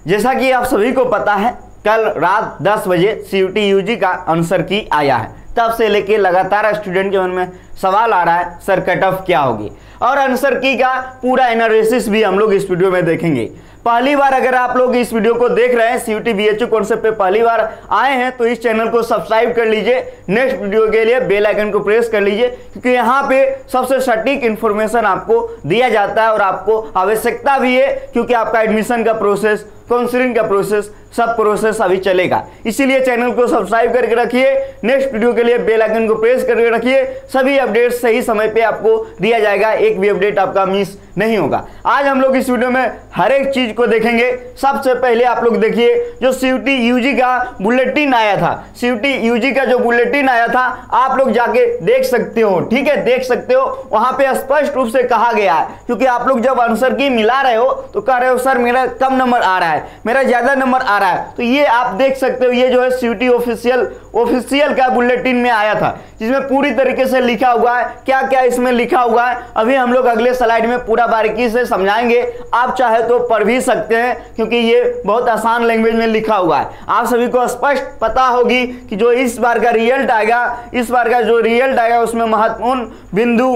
जैसा कि आप सभी को पता है, कल रात 10 बजे CUET UG का आंसर की आया है। तब से लेके लगातार स्टूडेंट के मन में सवाल आ रहा है, सर कट ऑफ क्या होगी, और आंसर की का पूरा एनालिसिस भी हम लोग इस वीडियो में देखेंगे। पहली बार अगर आप लोग इस वीडियो को देख रहे हैं, CUET BHU कॉन्सेप्ट पे पहली बार आए हैं, तो इस चैनल को सब्सक्राइब कर लीजिए। नेक्स्ट वीडियो के लिए बेल आइकन को प्रेस कर लीजिए, क्योंकि यहाँ पे सबसे सटीक इन्फॉर्मेशन आपको दिया जाता है और आपको आवश्यकता भी है, क्योंकि आपका एडमिशन का प्रोसेस, काउंसलिंग का प्रोसेस, सब प्रोसेस अभी चलेगा। इसीलिए चैनल को सब्सक्राइब करके रखिए। नेक्स्ट वीडियो के लिए बेल आइकन को प्रेस करके रखिए। सभी अपडेट्स सही समय पे आपको दिया जाएगा, एक भी अपडेट आपका मिस नहीं होगा। आज हम लोग इस वीडियो में हर एक चीज को देखेंगे। सबसे पहले आप लोग देखिए, जो CUET UG का बुलेटिन आया था, CUET UG का जो बुलेटिन आया था, आप लोग जाके देख सकते हो, ठीक है, देख सकते हो। वहां पे स्पष्ट रूप से कहा गया है, क्योंकि आप लोग जब आंसर की मिला रहे हो तो कह रहे हो सर मेरा कम नंबर आ रहा है, मेरा ज्यादा नंबर आ रहा है। तो ये आप देख सकते हो, ये जो है CUET ऑफिशियल का बुलेटिन में आया था, जिसमें पूरी तरीके से लिखा हुआ है। क्या क्या इसमें लिखा हुआ है अभी हम लोग अगले स्लाइड में पूरा बारीकी से समझाएंगे। आप चाहे तो पढ़ भी सकते हैं, क्योंकि ये बहुत आसान लैंग्वेज में लिखा हुआ है। आप सभी को स्पष्ट पता होगी कि जो इस बार का रिजल्ट आएगा, इस बार का जो रिजल्ट आएगा उसमें महत्वपूर्ण बिंदु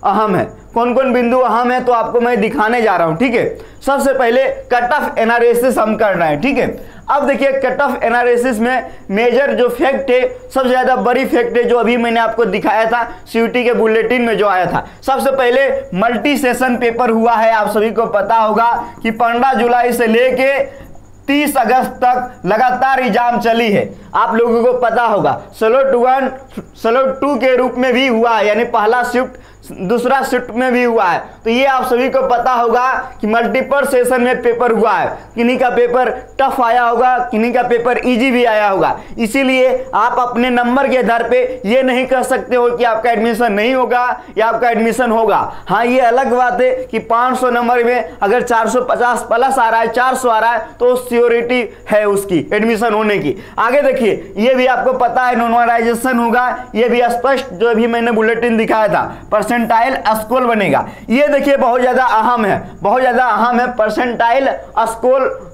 अहम है। कौन कौन बिंदु अहम है तो आपको मैं दिखाने जा रहा हूं, ठीक है। सबसे पहले कट ऑफ एनालिसिस हम कर रहे हैं, ठीक है। अब देखिए, कट ऑफ एनालिसिस में मेजर जो फैक्ट है, सबसे ज्यादा बड़ी फैक्ट है, जो अभी मैंने आपको दिखाया था CUET के बुलेटिन में जो आया था। सबसे पहले मल्टी सेशन पेपर हुआ है। आप सभी को पता होगा कि 15 जुलाई से लेके 30 अगस्त तक लगातार एग्जाम चली है। आप लोगों को पता होगा स्लॉट 1 स्लॉट 2 के रूप में भी हुआ है, यानी पहला शिफ्ट दूसरा शिफ्ट में भी हुआ है। तो ये आप सभी को पता होगा कि मल्टीपल सेशन में पेपर हुआ है। किन्हीं का पेपर टफ आया होगा, किन्हीं का पेपर इजी भी आया होगा। इसीलिए आप अपने नंबर के आधार पे ये नहीं कह सकते हो कि आपका एडमिशन नहीं होगा या आपका एडमिशन होगा। हाँ, ये अलग बात है कि 500 नंबर में अगर 450 प्लस आ रहा है, 400 आ रहा है, तो श्योरिटी है उसकी एडमिशन होने की। आगे देखिए, ये भी आपको पता है नॉर्मलाइजेशन होगा। ये भी स्पष्ट जो अभी मैंने बुलेटिन दिखाया था, परसेंटाइल स्कोर बनेगा। ये देखिए बहुत ज्यादा अहम है, बहुत ज्यादा अहम है। परसेंटाइल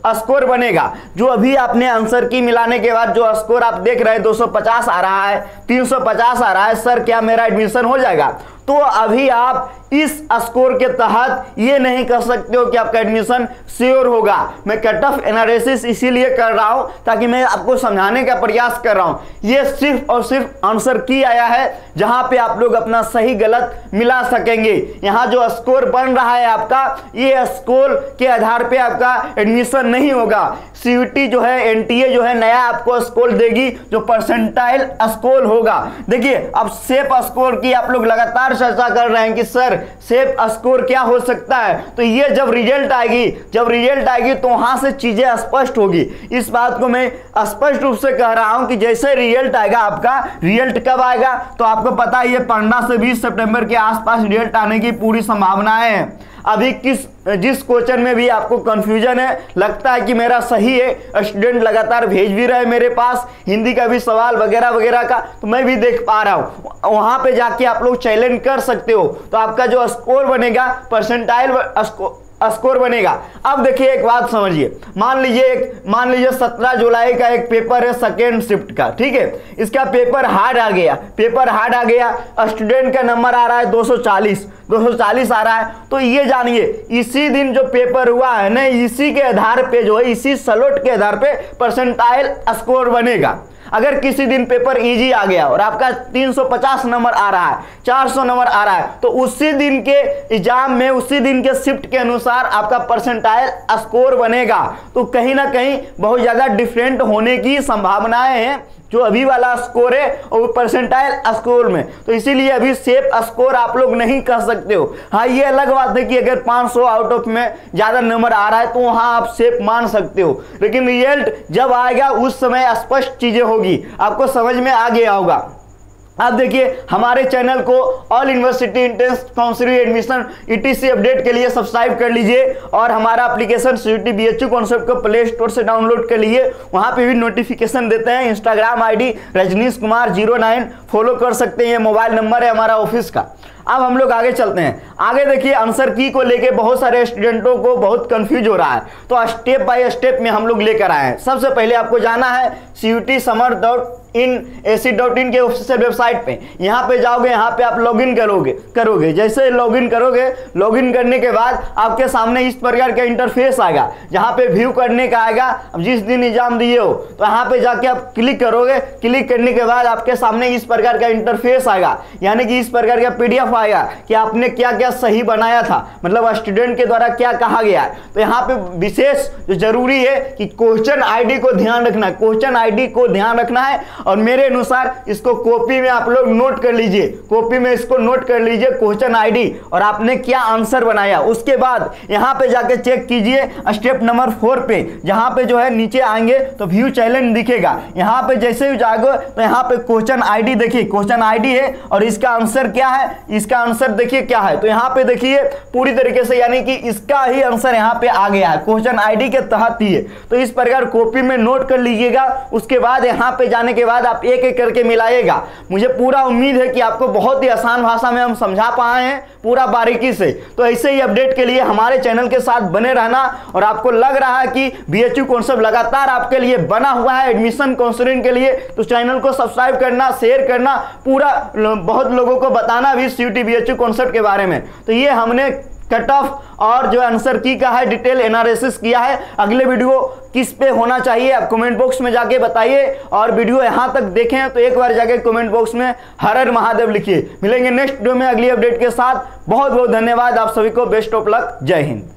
स्कोर बनेगा। जो अभी आपने आंसर की मिलाने के बाद जो स्कोर आप देख रहे हैं 250 आ रहा है, 350 आ रहा है, सर क्या मेरा एडमिशन हो जाएगा? तो अभी आप इस स्कोर के तहत ये नहीं कर सकते हो कि आपका एडमिशन श्योर होगा। मैं कट ऑफ एनालिसिस इसीलिए कर रहा हूं ताकि मैं आपको समझाने का प्रयास कर रहा हूं। ये सिर्फ और सिर्फ आंसर की आया है, जहां पे आप लोग अपना सही गलत मिला सकेंगे। यहां जो स्कोर बन रहा है आपका, ये स्कोर के आधार पे आपका एडमिशन नहीं होगा। CUET जो है, NTA जो है, नया आपको स्कोर देगी जो परसेंटाइल स्कोर होगा। देखिए, अब सेफ स्कोर की आप लोग लगातार चर्चा कर रहे हैं कि सर सेफ स्कोर क्या हो सकता है। तो ये जब रिजल्ट आएगी तो वहां से चीजें स्पष्ट होगी। इस बात को मैं स्पष्ट रूप से कह रहा हूं कि जैसे रिजल्ट आएगा, आपका रिजल्ट कब आएगा तो आपको पता है, ये 15 से 20 सितंबर के आसपास रिजल्ट आने की पूरी संभावनाएं हैं। अभी जिस क्वेश्चन में भी आपको कंफ्यूजन है, लगता है कि मेरा सही है, स्टूडेंट लगातार भेज भी रहे मेरे पास, हिंदी का भी सवाल वगैरह वगैरह का, तो मैं भी देख पा रहा हूं। वहां पे जाके आप लोग चैलेंज कर सकते हो। तो आपका जो स्कोर बनेगा, परसेंटाइल स्कोर बनेगा। अब देखिए एक बात समझिए, मान लीजिए 17 जुलाई का एक पेपर है सेकेंड शिफ्ट का, ठीक है। इसका पेपर हार्ड आ गया, स्टूडेंट का नंबर आ रहा है 240 आ रहा है। तो ये जानिए, इसी दिन जो पेपर हुआ है ना, इसी के आधार पे जो है, इसी स्लॉट के आधार पे परसेंटाइल स्कोर बनेगा। अगर किसी दिन पेपर इजी आ गया और आपका 350 नंबर आ रहा है, 400 नंबर आ रहा है, तो उसी दिन के एग्जाम में, उसी दिन के शिफ्ट के अनुसार आपका परसेंटाइल स्कोर बनेगा। तो कहीं ना कहीं बहुत ज्यादा डिफरेंट होने की संभावनाएं हैं जो अभी वाला स्कोर है और परसेंटाइल स्कोर में। तो इसीलिए अभी सेफ स्कोर आप लोग नहीं कह सकते हो। हाँ, ये अलग बात है कि अगर 500 आउट ऑफ में ज्यादा नंबर आ रहा है तो वहां आप सेफ मान सकते हो, लेकिन रिजल्ट जब आएगा उस समय स्पष्ट चीजें होगी, आपको समझ में आ गया होगा। अब देखिए, हमारे चैनल को all university entrance counselling admission ETC update के लिए सब्सक्राइब कर लीजिए और हमारा एप्लीकेशन CUET BHU कॉन्सेप्ट को प्ले स्टोर से डाउनलोड कर लीजिए। वहां पे भी नोटिफिकेशन देते हैं। Instagram ID Rajnish Kumar 09 follow कर सकते हैं, ये मोबाइल नंबर है हमारा ऑफिस का। अब हम लोग आगे चलते हैं। आगे देखिए आंसर की को लेके बहुत सारे स्टूडेंटों को बहुत कंफ्यूज हो रहा है, तो स्टेप बाय स्टेप में हम लोग लेकर आए हैं। सबसे पहले आपको जाना है CUET-SUMMER.AC.in के ऑफिशियल वेबसाइट पे। यहाँ पे जाओगे, यहाँ पे आप लॉगिन करोगे। जैसे लॉगिन करोगे, लॉगिन करने के बाद आपके सामने इस प्रकार का इंटरफेस आएगा, जहाँ पे व्यू करने का आएगा। अब जिस दिन एग्जाम दिए हो तो यहाँ पे जाके आप क्लिक करोगे। क्लिक करने के बाद आपके सामने इस प्रकार का इंटरफेस आएगा, यानी कि इस प्रकार का PDF आएगा कि आपने क्या क्या सही बनाया था, मतलब स्टूडेंट के द्वारा क्या कहा गया है। तो यहाँ पे विशेष जो जरूरी है कि क्वेश्चन ID को ध्यान रखना है, क्वेश्चन ID को ध्यान रखना है। और मेरे अनुसार इसको कॉपी में आप लोग नोट कर लीजिए, कॉपी में इसको नोट कर लीजिए क्वेश्चन ID और आपने क्या आंसर बनाया। उसके बाद यहाँ पे जाके चेक कीजिए स्टेप नंबर 4 पे, जहाँ पे जो है नीचे आएंगे तो व्यू चैलेंज दिखेगा। यहाँ पे जैसे ही जाओगे तो यहाँ पे क्वेश्चन ID देखिए, क्वेश्चन ID है और इसका आंसर क्या है, इसका आंसर देखिए क्या है। तो यहाँ पे देखिए पूरी तरीके से यानी कि इसका ही आंसर यहाँ पे आ गया है, क्वेश्चन ID के तहत ही है। तो इस प्रकार कॉपी में नोट कर लीजिएगा। उसके बाद यहाँ पे जाने के बाद आप एक एक करके मिलाइएगा। मुझे पूरा उम्मीद है कि आपको बहुत ही आसान भाषा में हम समझा पाए हैं, पूरा बारीकी से। तो ऐसे ही अपडेट के लिए हमारे चैनल के साथ बने रहना। और आपको लग रहा है कि BHU कॉन्सेप्ट लगातार आपके लिए बना हुआ है एडमिशन काउंसलिंग के लिए, तो चैनल को सब्सक्राइब करना, शेयर करना, पूरा बहुत लोगों को बताना भी CUET BHU कॉन्सेप्ट के बारे में। तो ये हमने कट ऑफ और जो आंसर की का है डिटेल एनालिसिस किया है। अगले वीडियो किस पे होना चाहिए आप कमेंट बॉक्स में जाके बताइए। और वीडियो यहां तक देखें तो एक बार जाके कमेंट बॉक्स में हर हर महादेव लिखिए। मिलेंगे नेक्स्ट वीडियो में अगली अपडेट के साथ। बहुत बहुत धन्यवाद आप सभी को, बेस्ट ऑफ लक, जय हिंद।